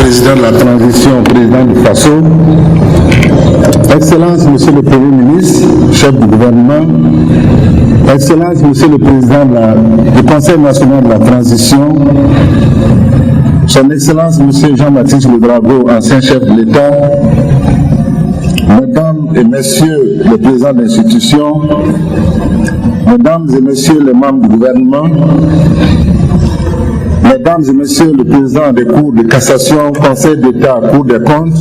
président de la transition, président du FASO, Excellence, Monsieur le Premier ministre, chef du gouvernement, Excellence, Monsieur le Président du Conseil national de la transition, Son Excellence, Monsieur Jean-Baptiste Ouédraogo, ancien chef de l'État, Mesdames et Messieurs les présidents d'institutions, Mesdames et Messieurs les membres du gouvernement, Mesdames et Messieurs les présidents des cours de cassation, Conseil d'État, Cour des comptes,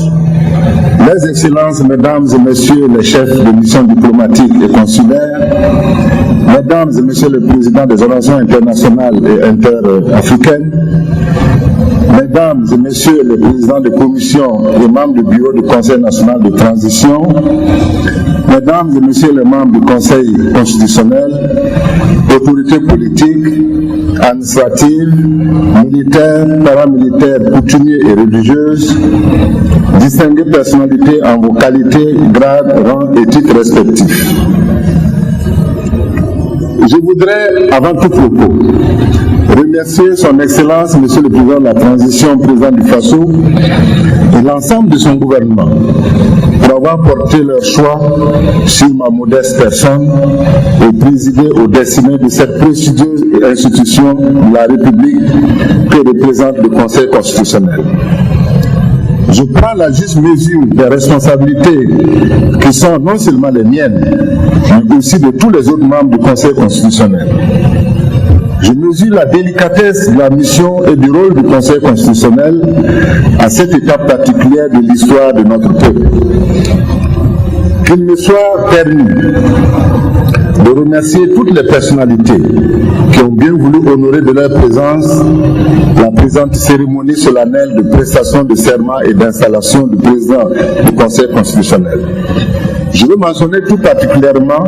les Excellences, Mesdames et Messieurs les chefs de missions diplomatiques et consulaires, Mesdames et Messieurs les présidents des relations internationales et interafricaines, Mesdames et Messieurs les présidents de commissions et membres du bureau du Conseil national de transition, Mesdames et Messieurs les membres du Conseil constitutionnel, autorités politiques, administratives, militaires, paramilitaires, coutumiers et religieuses, distinguées personnalités en vos qualités, grades, rangs et titres respectifs. Je voudrais, avant tout propos, remercier Son Excellence, Monsieur le Président de la Transition, Président du FASO, et l'ensemble de son gouvernement, pour avoir porté leur choix sur ma modeste personne et présider au destiné de cette prestigieuse institution de la République que représente le Conseil constitutionnel. Je prends la juste mesure des responsabilités qui sont non seulement les miennes, mais aussi de tous les autres membres du Conseil constitutionnel. Je mesure la délicatesse de la mission et du rôle du Conseil constitutionnel à cette étape particulière de l'histoire de notre peuple. Qu'il me soit permis de remercier toutes les personnalités qui ont bien voulu honorer de leur présence la présente cérémonie solennelle de prestation de serment et d'installation du président du Conseil constitutionnel. Je veux mentionner tout particulièrement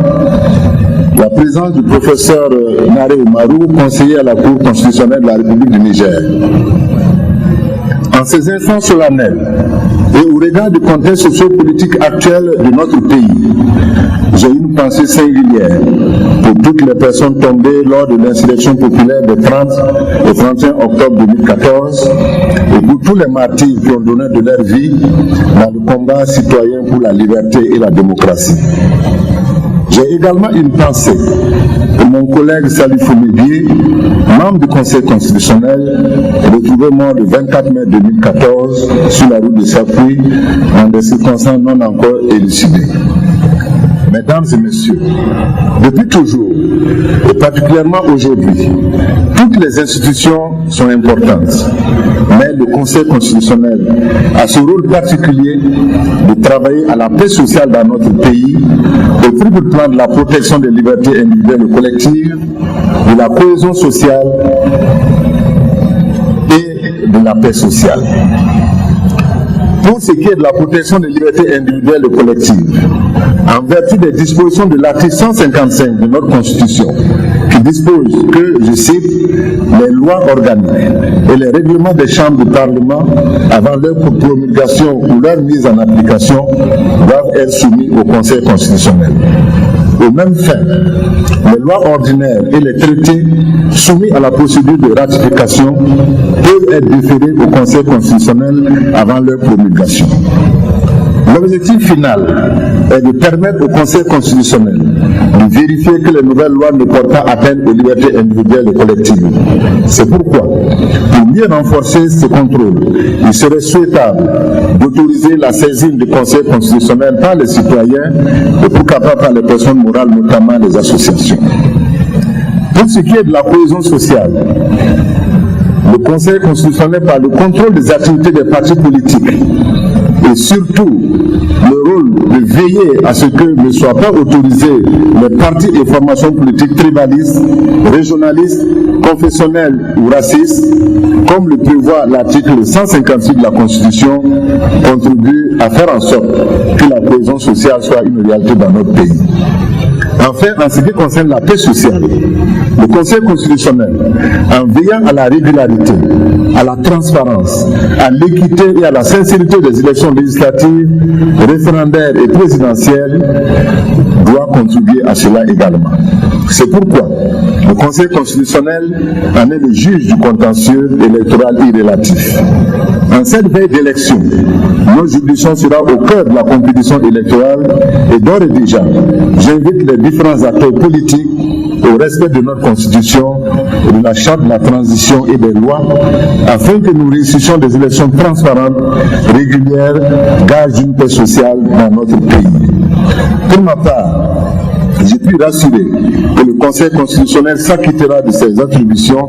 la présence du professeur Nare Oumarou, conseiller à la Cour constitutionnelle de la République du Niger. En ces instants solennels et au regard du contexte socio-politique actuel de notre pays, j'ai une pensée singulière pour toutes les personnes tombées lors de l'insurrection populaire des 30 et 31 octobre 2014 et pour tous les martyrs qui ont donné de leur vie dans le combat citoyen pour la liberté et la démocratie. J'ai également une pensée pour mon collègue Salifou Médié, membre du Conseil constitutionnel, retrouvé mort le 24 mai 2014 sur la route de Sapoui dans des circonstances non encore élucidées. Mesdames et Messieurs, depuis toujours, et particulièrement aujourd'hui, toutes les institutions sont importantes, mais le Conseil constitutionnel a ce rôle particulier de travailler à la paix sociale dans notre pays, au triple plan de la protection des libertés individuelles et collectives, de la cohésion sociale et de la paix sociale. Pour ce qui est de la protection des libertés individuelles et collectives, en vertu des dispositions de l'article 155 de notre Constitution, qui dispose que, je cite, les lois organiques et les règlements des chambres du Parlement, avant leur promulgation ou leur mise en application, doivent être soumis au Conseil constitutionnel. Aux mêmes fins, les lois ordinaires et les traités soumis à la procédure de ratification peuvent être déférés au Conseil constitutionnel avant leur promulgation. L'objectif final est de permettre au Conseil constitutionnel de vérifier que les nouvelles lois ne portent pas atteinte aux libertés individuelles et collectives. C'est pourquoi, pour mieux renforcer ce contrôle, il serait souhaitable d'autoriser la saisine du Conseil constitutionnel par les citoyens et pourquoi pas par les personnes morales, notamment les associations. Pour ce qui est de la cohésion sociale, le Conseil constitutionnel, par le contrôle des activités des partis politiques, et surtout le rôle de veiller à ce que ne soient pas autorisés les partis et formations politiques tribalistes, régionalistes, confessionnelles ou racistes, comme le prévoit l'article 156 de la Constitution, contribue à faire en sorte que la cohésion sociale soit une réalité dans notre pays. Enfin, en ce qui concerne la paix sociale, le Conseil constitutionnel, en veillant à la régularité, à la transparence, à l'équité et à la sincérité des élections législatives, référendaires et présidentielles, doit contribuer à cela également. C'est pourquoi le Conseil constitutionnel en est le juge du contentieux électoral irrélatif. En cette veille d'élection, notre juridiction sera au cœur de la compétition électorale et d'ores et déjà, j'invite les différents acteurs politiques au respect de notre Constitution, de la Charte de la transition et des lois, afin que nous réussissions des élections transparentes, régulières, gage d'une paix sociale dans notre pays. Pour ma part, je puis rassurer que le Conseil constitutionnel s'acquittera de ses attributions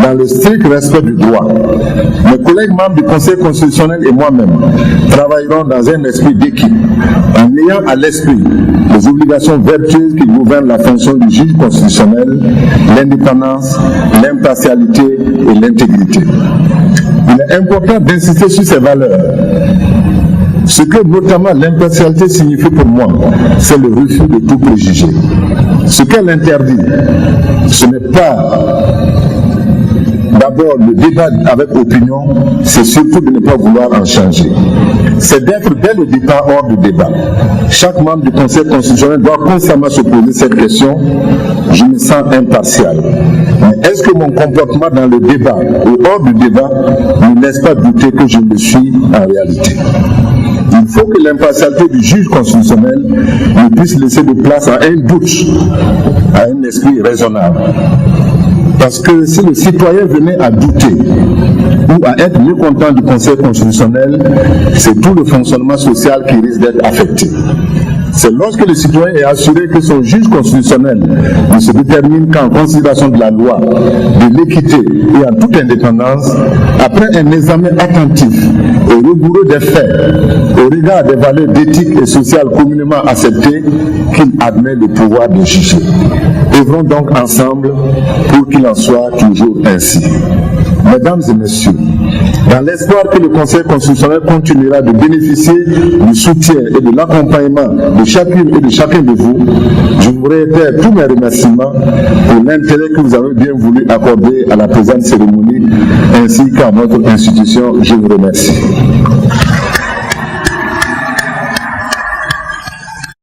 dans le strict respect du droit. Mes collègues membres du Conseil constitutionnel et moi-même travaillerons dans un esprit d'équipe, en ayant à l'esprit les obligations vertueuses qui gouvernent la fonction du juge constitutionnel, l'indépendance, l'impartialité et l'intégrité. Il est important d'insister sur ces valeurs. Ce que notamment l'impartialité signifie pour moi, c'est le refus de tout préjugé. Ce qu'elle interdit, ce n'est pas d'abord le débat avec opinion, c'est surtout de ne pas vouloir en changer. C'est d'être dès le départ hors du débat. Chaque membre du Conseil constitutionnel doit constamment se poser cette question. Je me sens impartial. Mais est-ce que mon comportement dans le débat ou hors du débat ne laisse pas douter que je le suis en réalité? Il faut que l'impartialité du juge constitutionnel ne puisse laisser de place à un doute, à un esprit raisonnable. Parce que si le citoyen venait à douter ou à être mécontent du Conseil constitutionnel, c'est tout le fonctionnement social qui risque d'être affecté. C'est lorsque le citoyen est assuré que son juge constitutionnel ne se détermine qu'en considération de la loi, de l'équité et en toute indépendance, après un examen attentif et rigoureux des faits, au regard des valeurs d'éthique et sociale communément acceptées, qu'il admet le pouvoir de juger. Œuvrons donc ensemble pour qu'il en soit toujours ainsi. Mesdames et messieurs, dans l'espoir que le Conseil constitutionnel continuera de bénéficier du soutien et de l'accompagnement de chacune et de chacun de vous, je vous réitère tous mes remerciements pour l'intérêt que vous avez bien voulu accorder à la présente cérémonie ainsi qu'à notre institution. Je vous remercie.